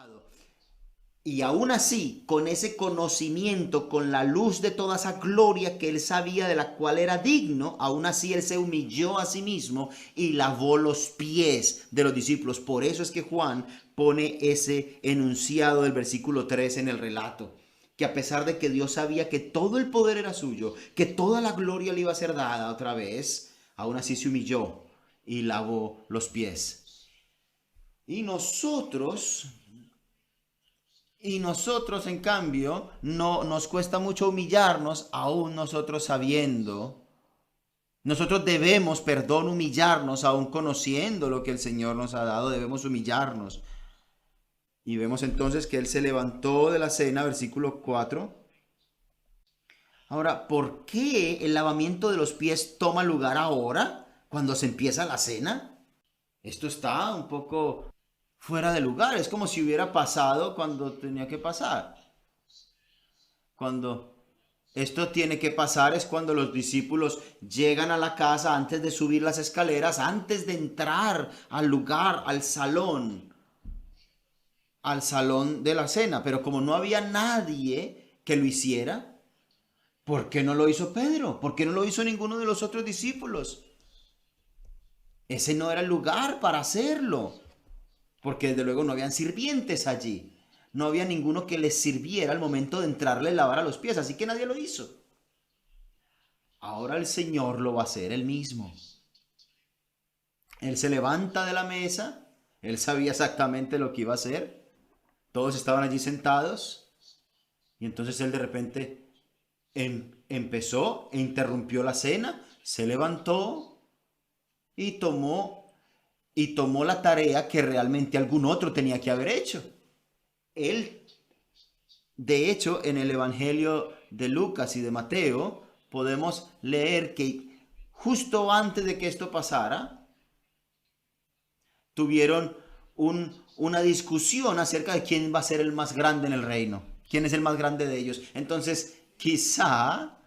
pecado. Y aún así, con ese conocimiento, con la luz de toda esa gloria que él sabía de la cual era digno, aún así él se humilló a sí mismo y lavó los pies de los discípulos. Por eso es que Juan pone ese enunciado del versículo 3 en el relato. Que a pesar de que Dios sabía que todo el poder era suyo, que toda la gloria le iba a ser dada otra vez, aún así se humilló y lavó los pies. Y nosotros... Y nosotros, en cambio, no nos cuesta mucho humillarnos, aún nosotros sabiendo. Nosotros debemos, perdón, humillarnos, aún conociendo lo que el Señor nos ha dado, debemos humillarnos. Y vemos entonces que Él se levantó de la cena, versículo 4. Ahora, ¿por qué el lavamiento de los pies toma lugar ahora, cuando se empieza la cena? Esto está un poco fuera de lugar, es como si hubiera pasado cuando tenía que pasar. Cuando esto tiene que pasar es cuando los discípulos llegan a la casa antes de subir las escaleras, antes de entrar al lugar, al salón de la cena. Pero como no había nadie que lo hiciera, ¿por qué no lo hizo Pedro? ¿Por qué no lo hizo ninguno de los otros discípulos? Ese no era el lugar para hacerlo, porque desde luego no habían sirvientes allí. No había ninguno que les sirviera al momento de entrarle a lavar a los pies, así que nadie lo hizo. Ahora el Señor lo va a hacer él mismo. Él se levanta de la mesa, él sabía exactamente lo que iba a hacer, todos estaban allí sentados, y entonces él de repente empezó e interrumpió la cena, se levantó y tomó la tarea que realmente algún otro tenía que haber hecho. Él, de hecho, en el Evangelio de Lucas y de Mateo, podemos leer que justo antes de que esto pasara, tuvieron una discusión acerca de quién va a ser el más grande en el reino, quién es el más grande de ellos. Entonces, quizá,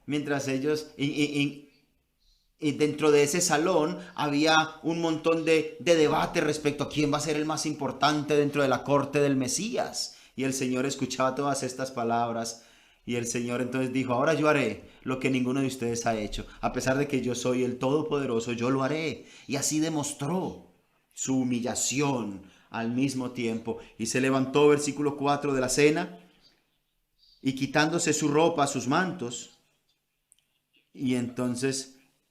mientras ellos, y dentro de ese salón había un montón de debate respecto a quién va a ser el más importante dentro de la corte del Mesías. Y el Señor escuchaba todas estas palabras. Y el Señor entonces dijo, ahora yo haré lo que ninguno de ustedes ha hecho. A pesar de que yo soy el Todopoderoso, yo lo haré. Y así demostró su humillación al mismo tiempo. Y se levantó, versículo 4 de la cena, y quitándose su ropa, sus mantos. Y entonces,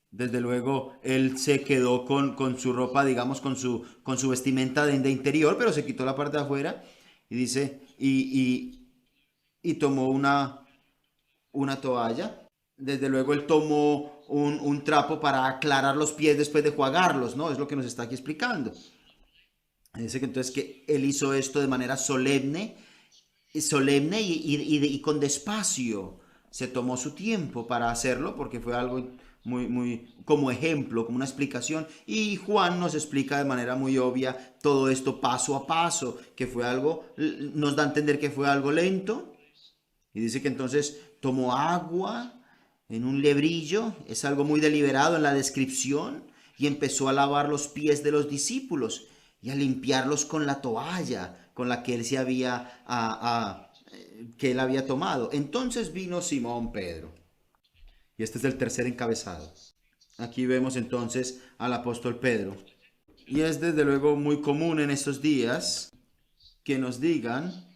desde luego, él se quedó con su ropa, digamos, con su vestimenta de interior, pero se quitó la parte de afuera. Y dice, y tomó una toalla. Desde luego él tomó un trapo para aclarar los pies después de jugarlos, ¿no? Es lo que nos está aquí explicando. Dice que entonces que él hizo esto de manera solemne y con despacio. Se tomó su tiempo para hacerlo porque fue algo muy, muy como ejemplo, como una explicación. Y Juan nos explica de manera muy obvia todo esto paso a paso, que fue algo, nos da a entender que fue algo lento. Y dice que entonces tomó agua en un lebrillo, es algo muy deliberado en la descripción, y empezó a lavar los pies de los discípulos y a limpiarlos con la toalla con la que él se había, que él había tomado. Entonces vino Simón Pedro. Y este es el tercer encabezado. Aquí vemos entonces al apóstol Pedro. Y es desde luego muy común en estos días que nos digan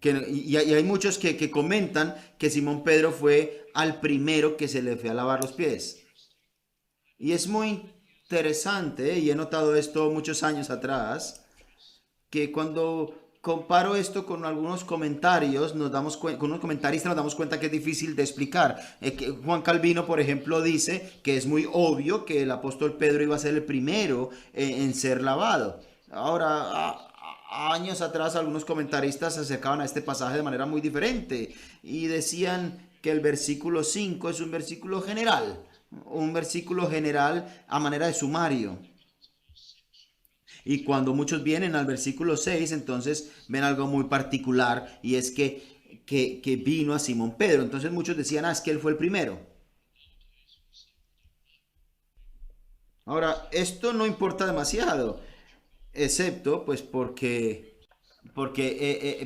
y hay muchos que comentan que Simón Pedro fue al primero que se le fue a lavar los pies. Y es muy interesante, y he notado esto muchos años atrás, que cuando comparo esto con algunos comentarios, con unos comentaristas nos damos cuenta que es difícil de explicar. Que Juan Calvino, por ejemplo, dice que es muy obvio que el apóstol Pedro iba a ser el primero en ser lavado. Ahora, años atrás algunos comentaristas se acercaban a este pasaje de manera muy diferente y decían que el versículo 5 es un versículo general a manera de sumario. Y cuando muchos vienen al versículo 6, entonces ven algo muy particular y es que vino a Simón Pedro. Entonces muchos decían, es que él fue el primero. Ahora, esto no importa demasiado. excepto pues porque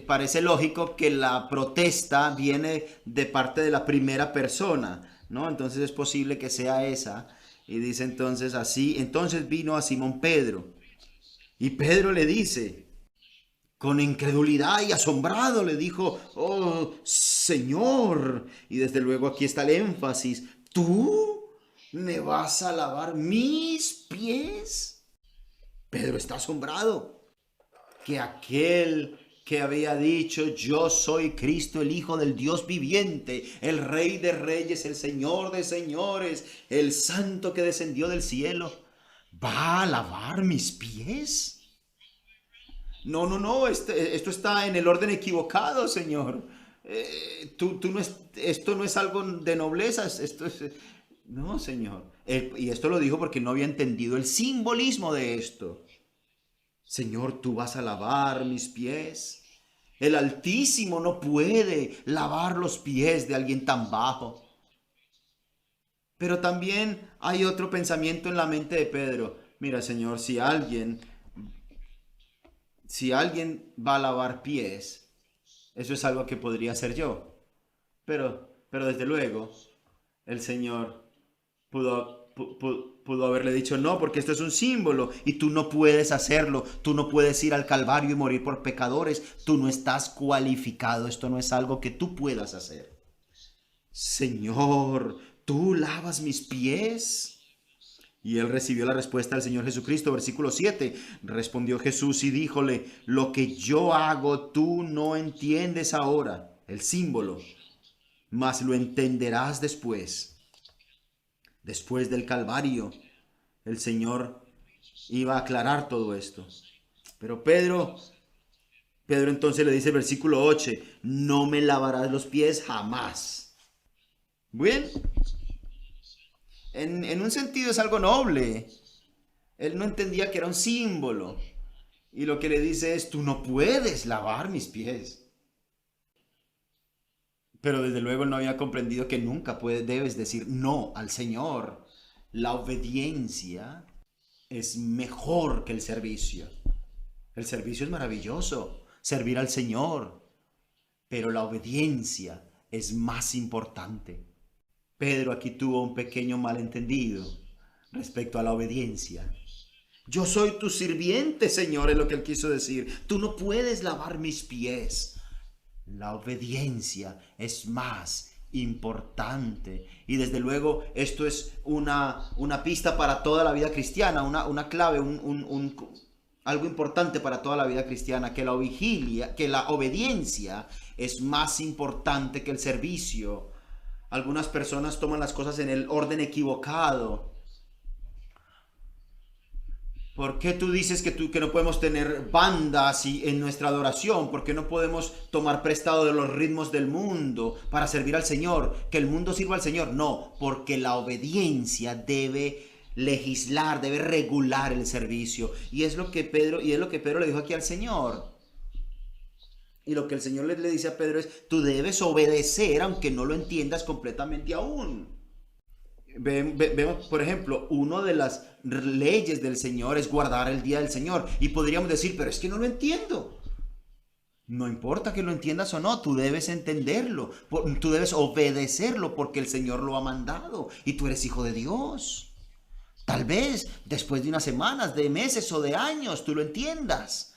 parece lógico que la protesta viene de parte de la primera persona, ¿no? Entonces es posible que sea esa. Y dice entonces así, entonces vino a Simón Pedro. Y Pedro le dice, con incredulidad y asombrado, le dijo, oh Señor. Y desde luego aquí está el énfasis, ¿tú me vas a lavar mis pies? Pedro está asombrado que aquel que había dicho, yo soy Cristo, el Hijo del Dios viviente, el Rey de Reyes, el Señor de Señores, el Santo que descendió del cielo, ¿va a lavar mis pies? No, no, no, esto está en el orden equivocado, Señor. Tú no esto no es algo de nobleza, esto es... No, Señor. Y esto lo dijo porque no había entendido el simbolismo de esto. Señor, tú vas a lavar mis pies. El Altísimo no puede lavar los pies de alguien tan bajo. Pero también hay otro pensamiento en la mente de Pedro. Mira, Señor, si alguien va a lavar pies, eso es algo que podría hacer yo. Pero desde luego, el Señor pudo haberle dicho no, porque esto es un símbolo y tú no puedes hacerlo, tú no puedes ir al Calvario y morir por pecadores, tú no estás cualificado, esto no es algo que tú puedas hacer. Señor, ¿tú lavas mis pies? Y él recibió la respuesta del Señor Jesucristo, versículo 7. Respondió Jesús y díjole, lo que yo hago tú no entiendes ahora, el símbolo, mas lo entenderás después. Después del Calvario, el Señor iba a aclarar todo esto. Pero Pedro entonces le dice el versículo 8, no me lavarás los pies jamás. Bien, en un sentido es algo noble. Él no entendía que era un símbolo. Y lo que le dice es, tú no puedes lavar mis pies. Pero desde luego él no había comprendido que nunca debes decir no al Señor. La obediencia es mejor que el servicio. El servicio es maravilloso, servir al Señor, pero la obediencia es más importante. Pedro aquí tuvo un pequeño malentendido respecto a la obediencia. Yo soy tu sirviente, Señor, es lo que él quiso decir. Tú no puedes lavar mis pies. La obediencia es más importante. Y desde luego esto es una pista para toda la vida cristiana, una clave, algo importante para toda la vida cristiana, que la obediencia es más importante que el servicio. Algunas personas toman las cosas en el orden equivocado. ¿Por qué tú dices que no podemos tener bandas en nuestra adoración? ¿Por qué no podemos tomar prestado de los ritmos del mundo para servir al Señor? ¿Que el mundo sirva al Señor? No, porque la obediencia debe legislar, debe regular el servicio. Y es lo que Pedro le dijo aquí al Señor. Y lo que el Señor le dice a Pedro es, tú debes obedecer aunque no lo entiendas completamente aún. Vemos, por ejemplo, una de las leyes del Señor es guardar el día del Señor. Y podríamos decir, pero es que no lo entiendo. No importa que lo entiendas o no, tú debes entenderlo. Tú debes obedecerlo porque el Señor lo ha mandado. Y tú eres hijo de Dios. Tal vez después de unas semanas, de meses o de años, tú lo entiendas.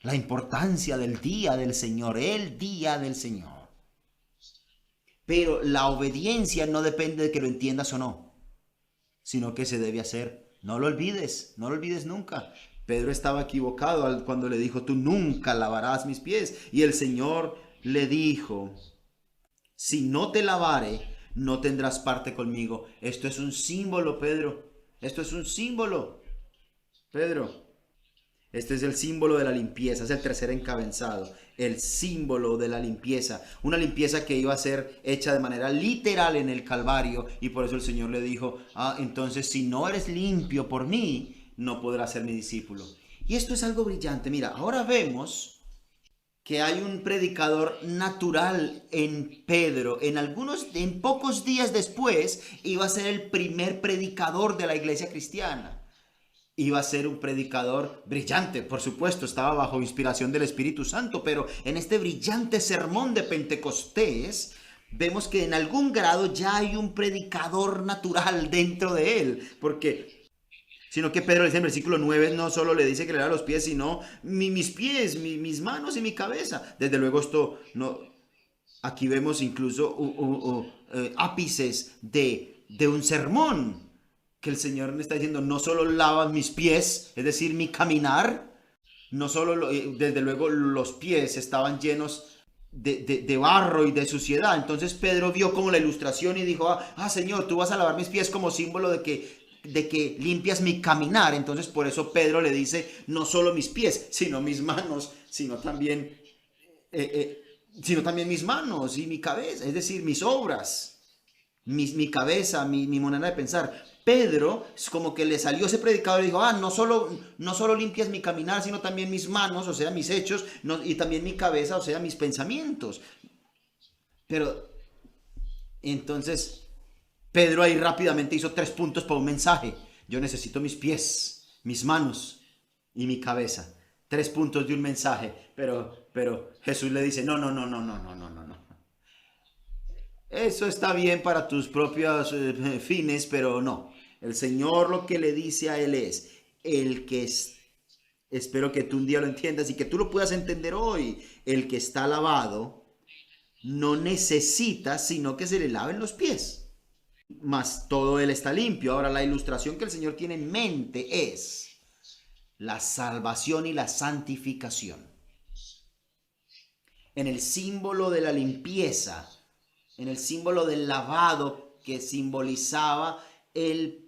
La importancia del día del Señor, el día del Señor. Pero la obediencia no depende de que lo entiendas o no, sino que se debe hacer. No lo olvides nunca. Pedro estaba equivocado cuando le dijo, tú nunca lavarás mis pies. Y el Señor le dijo, si no te lavare, no tendrás parte conmigo. Esto es un símbolo, Pedro. Esto es un símbolo, Pedro. Este es el símbolo de la limpieza, es el tercer encabezado, el símbolo de la limpieza, una limpieza que iba a ser hecha de manera literal en el Calvario y por eso el Señor le dijo, entonces si no eres limpio por mí, no podrás ser mi discípulo. Y esto es algo brillante, mira, ahora vemos que hay un predicador natural en Pedro, en pocos días después iba a ser el primer predicador de la iglesia cristiana. iba a ser un predicador brillante, por supuesto, estaba bajo inspiración del Espíritu Santo, pero en este brillante sermón de Pentecostés vemos que en algún grado ya hay un predicador natural dentro de él, sino que Pedro dice en versículo 9, no solo le dice que le lava los pies, sino mis pies, mis manos y mi cabeza. Desde luego esto no, aquí vemos incluso ápices de un sermón que el Señor me está diciendo, no solo lavas mis pies, es decir, mi caminar, no solo, desde luego los pies estaban llenos de barro y de suciedad. Entonces Pedro vio como la ilustración y dijo, Señor, tú vas a lavar mis pies como símbolo de que limpias mi caminar. Entonces por eso Pedro le dice, no solo mis pies, sino mis manos, sino también mis manos y mi cabeza, es decir, mis obras, mi cabeza, mi manera de pensar. Pedro es como que le salió ese predicador y dijo, no solo limpias mi caminar, sino también mis manos, o sea, mis hechos, y también mi cabeza, o sea, mis pensamientos. Pero entonces Pedro ahí rápidamente hizo 3 puntos para un mensaje. Yo necesito mis pies, mis manos y mi cabeza. 3 puntos de un mensaje. Pero Jesús le dice, no. Eso está bien para tus propios fines, pero no. El Señor lo que le dice a él es, el que es, espero que tú un día lo entiendas y que tú lo puedas entender hoy, el que está lavado no necesita sino que se le laven los pies, mas todo él está limpio. Ahora la ilustración que el Señor tiene en mente es la salvación y la santificación. En el símbolo de la limpieza, en el símbolo del lavado que simbolizaba el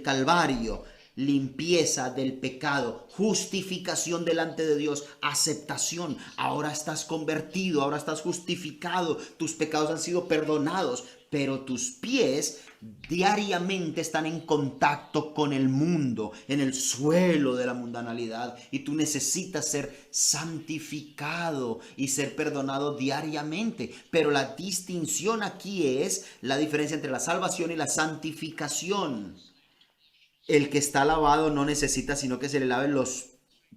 Calvario, limpieza del pecado, justificación delante de Dios, aceptación. Ahora estás convertido, ahora estás justificado, tus pecados han sido perdonados, pero tus pies diariamente están en contacto con el mundo, en el suelo de la mundanalidad, y tú necesitas ser santificado y ser perdonado diariamente. Pero la distinción aquí es la diferencia entre la salvación y la santificación. El que está lavado no necesita sino que se le laven los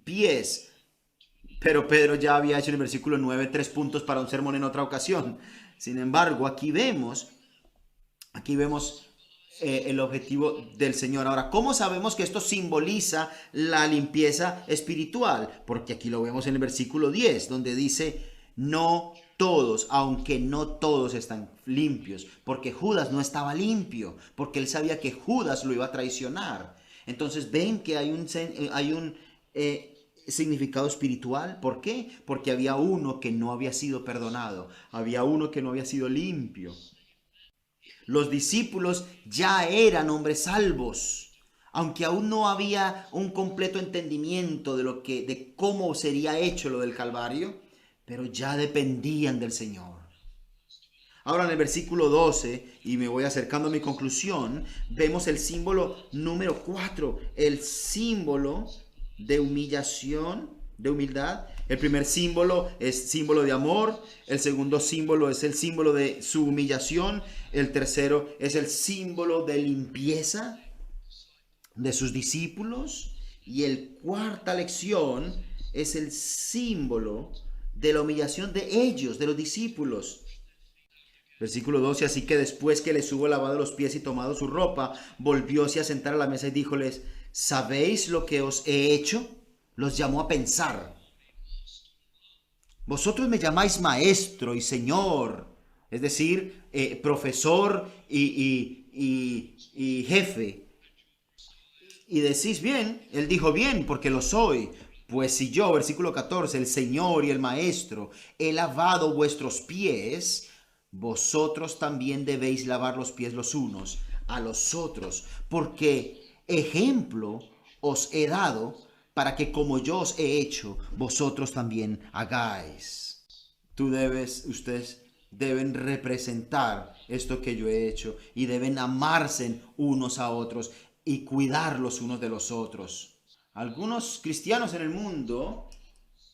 pies. Pero Pedro ya había hecho en el versículo 9 3 puntos para un sermón en otra ocasión. Sin embargo, aquí vemos el objetivo del Señor. Ahora, ¿cómo sabemos que esto simboliza la limpieza espiritual? Porque aquí lo vemos en el versículo 10, donde dice, no todos, aunque no todos están limpios, porque Judas no estaba limpio, porque él sabía que Judas lo iba a traicionar. Entonces ven que hay un significado espiritual. ¿Por qué? Porque había uno que no había sido perdonado, había uno que no había sido limpio. Los discípulos ya eran hombres salvos, aunque aún no había un completo entendimiento de cómo sería hecho lo del Calvario, pero ya dependían del Señor. Ahora en el versículo 12, y me voy acercando a mi conclusión, vemos el símbolo número 4, el símbolo de humillación, de humildad. El primer símbolo es símbolo de amor, el segundo símbolo es el símbolo de su humillación, el tercero es el símbolo de limpieza de sus discípulos, y el cuarta lección es el símbolo de la humillación de ellos, de los discípulos. Versículo 12, así que después que les hubo lavado los pies y tomado su ropa, volvióse a sentar a la mesa y díjoles, ¿sabéis lo que os he hecho? Los llamó a pensar. Vosotros me llamáis maestro y señor, es decir, profesor y jefe. Y decís bien, él dijo bien, porque lo soy. Pues si yo, versículo 14, el Señor y el Maestro, he lavado vuestros pies, vosotros también debéis lavar los pies los unos a los otros, porque ejemplo os he dado para que como yo os he hecho, vosotros también hagáis. Ustedes deben representar esto que yo he hecho y deben amarse unos a otros y cuidar los unos de los otros. Algunos cristianos en el mundo,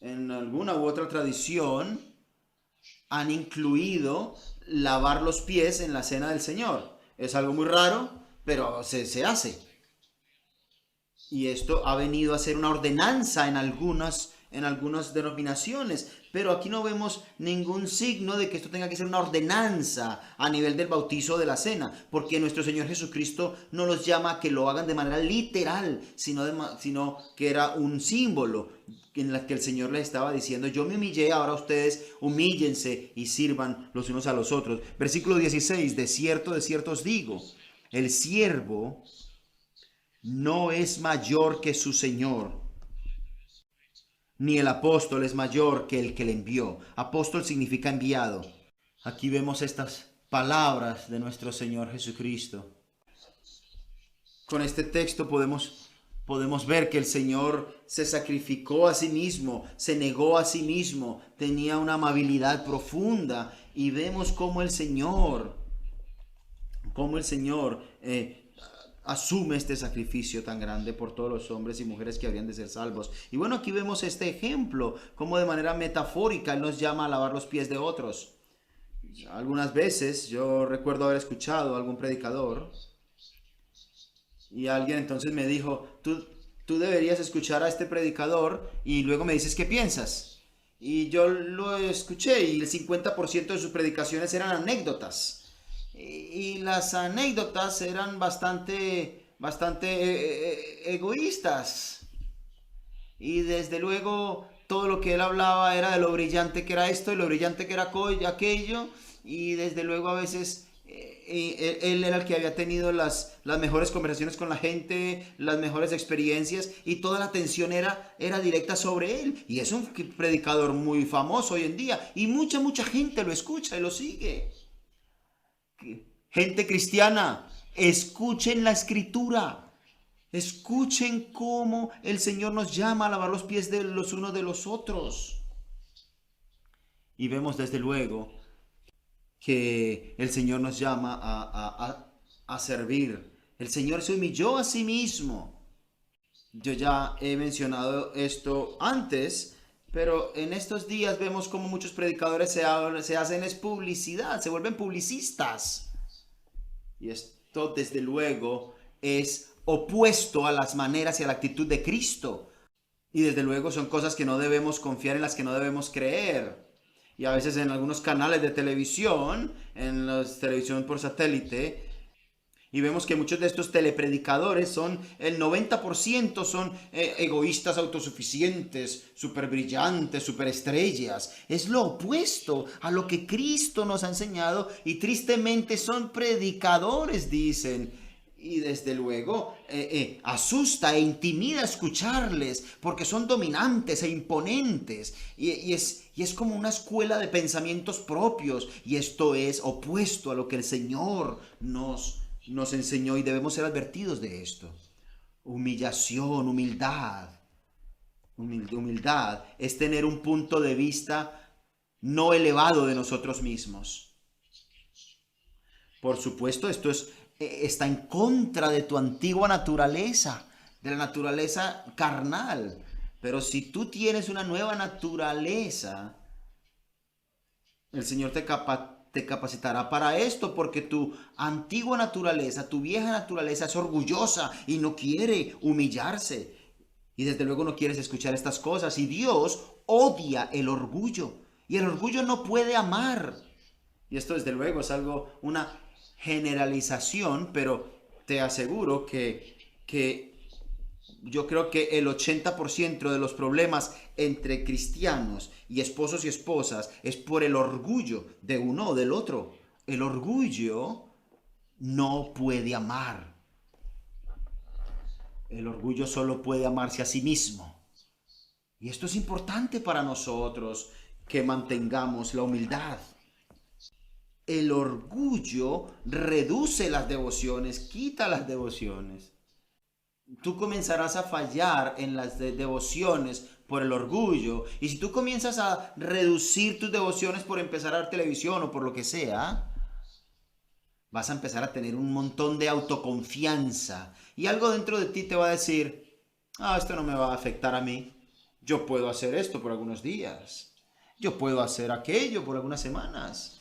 en alguna u otra tradición, han incluido lavar los pies en la cena del Señor. Es algo muy raro, pero se hace. Y esto ha venido a ser una ordenanza en algunas denominaciones, pero aquí no vemos ningún signo de que esto tenga que ser una ordenanza a nivel del bautizo o de la cena, porque nuestro Señor Jesucristo no los llama a que lo hagan de manera literal, sino que era un símbolo en la que el Señor les estaba diciendo: yo me humillé, ahora ustedes humíllense y sirvan los unos a los otros. Versículo 16: de cierto os digo, el siervo no es mayor que su Señor, ni el apóstol es mayor que el que le envió. Apóstol significa enviado. Aquí vemos estas palabras de nuestro Señor Jesucristo. Con este texto podemos ver que el Señor se sacrificó a sí mismo, se negó a sí mismo, tenía una amabilidad profunda, y vemos cómo el Señor asume este sacrificio tan grande por todos los hombres y mujeres que habrían de ser salvos. Y bueno, aquí vemos este ejemplo, como de manera metafórica Él nos llama a lavar los pies de otros. Algunas veces yo recuerdo haber escuchado a algún predicador, y alguien entonces me dijo: tú deberías escuchar a este predicador y luego me dices qué piensas. Y yo lo escuché, y el 50% de sus predicaciones eran anécdotas. Y las anécdotas eran bastante egoístas. Y desde luego todo lo que él hablaba era de lo brillante que era esto y lo brillante que era aquello. Y desde luego a veces él era el que había tenido las mejores conversaciones con la gente, las mejores experiencias, y toda la atención era directa sobre él. Y es un predicador muy famoso hoy en día, y mucha gente lo escucha y lo sigue. Gente cristiana, escuchen la escritura. Escuchen cómo el Señor nos llama a lavar los pies de los unos de los otros. Y vemos desde luego que el Señor nos llama a servir. El Señor se humilló a sí mismo. Yo ya he mencionado esto antes, pero en estos días vemos como muchos predicadores se hacen es publicidad, se vuelven publicistas. Y esto desde luego es opuesto a las maneras y a la actitud de Cristo. Y desde luego son cosas que no debemos confiar, en las que no debemos creer. Y a veces en algunos canales de televisión, en la televisión por satélite, y vemos que muchos de estos telepredicadores el 90% son egoístas autosuficientes, súper brillantes, súper estrellas. Es lo opuesto a lo que Cristo nos ha enseñado, y tristemente son predicadores, dicen. Y desde luego asusta e intimida escucharles, porque son dominantes e imponentes. Y es como una escuela de pensamientos propios. Y esto es opuesto a lo que el Señor nos enseñó, y debemos ser advertidos de esto. Humillación, humildad es tener un punto de vista no elevado de nosotros mismos. Por supuesto, esto está en contra de tu antigua naturaleza, de la naturaleza carnal. Pero si tú tienes una nueva naturaleza, el Señor te capacitará para esto, porque tu antigua naturaleza, tu vieja naturaleza, es orgullosa y no quiere humillarse. Y desde luego no quieres escuchar estas cosas. Y Dios odia el orgullo. Y el orgullo no puede amar. Y esto desde luego es una generalización, pero te aseguro que yo creo que el 80% de los problemas entre cristianos y esposos y esposas es por el orgullo de uno o del otro. El orgullo no puede amar. El orgullo solo puede amarse a sí mismo. Y esto es importante para nosotros, que mantengamos la humildad. El orgullo reduce las devociones, quita las devociones. Tú comenzarás a fallar en las devociones por el orgullo. Y si tú comienzas a reducir tus devociones por empezar a ver televisión o por lo que sea, vas a empezar a tener un montón de autoconfianza. Y algo dentro de ti te va a decir: esto no me va a afectar a mí. Yo puedo hacer esto por algunos días. Yo puedo hacer aquello por algunas semanas.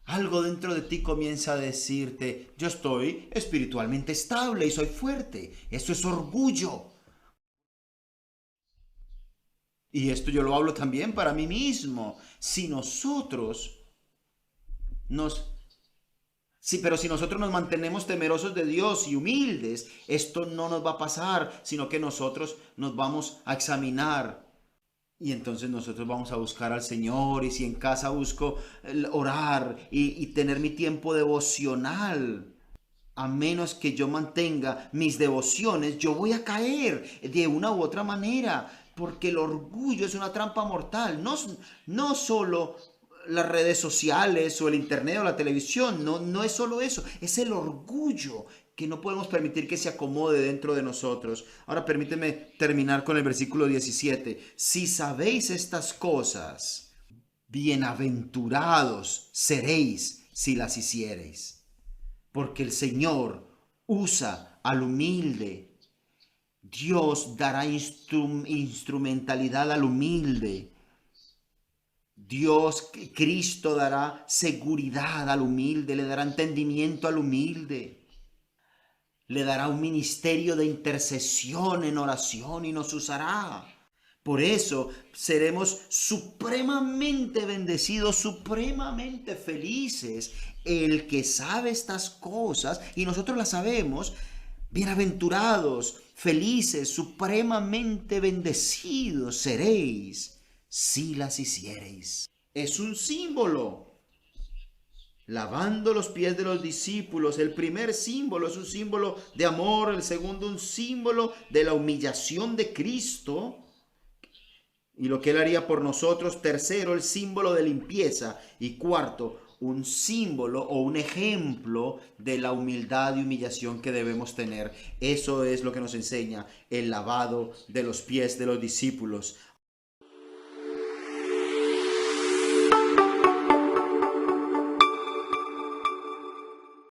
algo dentro de ti comienza a decirte, yo estoy espiritualmente estable y soy fuerte. Eso es orgullo. Y esto yo lo hablo también para mí mismo. Si nosotros nos... Sí, pero si nosotros nos mantenemos temerosos de Dios y humildes, esto no nos va a pasar, sino que nosotros nos vamos a examinar. Y entonces nosotros vamos a buscar al Señor, y si en casa busco orar y tener mi tiempo devocional, a menos que yo mantenga mis devociones, yo voy a caer de una u otra manera, porque el orgullo es una trampa mortal. No, no solo las redes sociales o el internet o la televisión, no, no es solo eso, es el orgullo que no podemos permitir que se acomode dentro de nosotros. Ahora permíteme terminar con el versículo 17. Si sabéis estas cosas, bienaventurados seréis si las hiciereis, porque el Señor usa al humilde. Dios dará instrumentalidad al humilde. Dios, Cristo dará seguridad al humilde, le dará entendimiento al humilde, le dará un ministerio de intercesión en oración y nos usará. Por eso seremos supremamente bendecidos, supremamente felices. El que sabe estas cosas, y nosotros las sabemos, bienaventurados, felices, supremamente bendecidos seréis si las hiciereis. Es un símbolo. Lavando los pies de los discípulos, el primer símbolo es un símbolo de amor, el segundo un símbolo de la humillación de Cristo y lo que Él haría por nosotros. Tercero, el símbolo de limpieza. Y cuarto, un símbolo o un ejemplo de la humildad y humillación que debemos tener. Eso es lo que nos enseña el lavado de los pies de los discípulos.